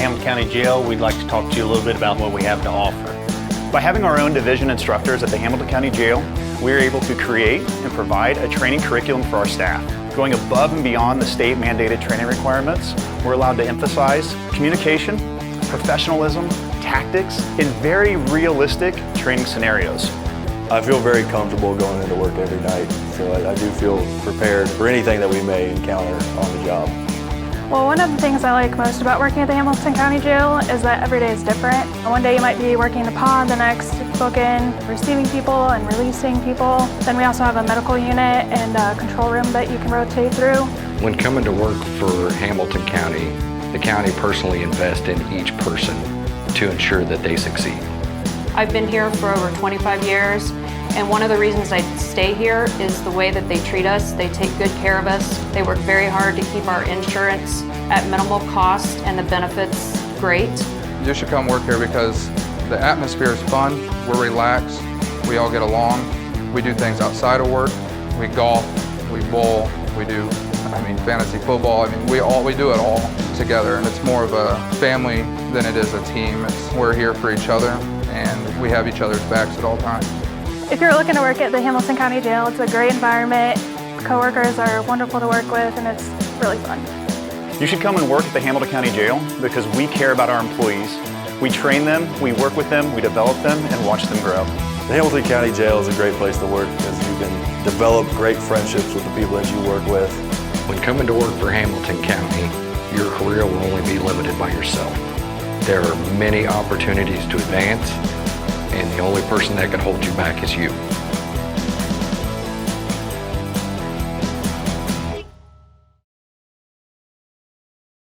Hamilton County Jail, we'd like to talk to you a little bit about what we have to offer. By having our own division instructors at the Hamilton County Jail, we're able to create and provide a training curriculum for our staff. Going above and beyond the state mandated training requirements, we're allowed to emphasize communication, professionalism, tactics, in very realistic training scenarios. I feel very comfortable going into work every night, so I do feel prepared for anything that we may encounter on the job. Well, one of the things I like most about working at the Hamilton County Jail is that every day is different. One day you might be working the pod, the next booking, receiving people and releasing people. Then we also have a medical unit and a control room that you can rotate through. When coming to work for Hamilton County, the county personally invests in each person to ensure that they succeed. I've been here for over 25 years, and one of the reasons I stay here is the way that they treat us. They take good care of us. They work very hard to keep our insurance at minimal cost and the benefits great. You should come work here because the atmosphere is fun. We're relaxed. We all get along. We do things outside of work. We golf, we bowl, we do fantasy football. We do it all together, and it's more of a family than it is a team. We're here for each other, and we have each other's backs at all times. If you're looking to work at the Hamilton County Jail, it's a great environment. Coworkers are wonderful to work with, and it's really fun. You should come and work at the Hamilton County Jail because we care about our employees. We train them, we work with them, we develop them, and watch them grow. The Hamilton County Jail is a great place to work because you can develop great friendships with the people that you work with. When coming to work for Hamilton County, your career will only be limited by yourself. There are many opportunities to advance, and the only person that can hold you back is you.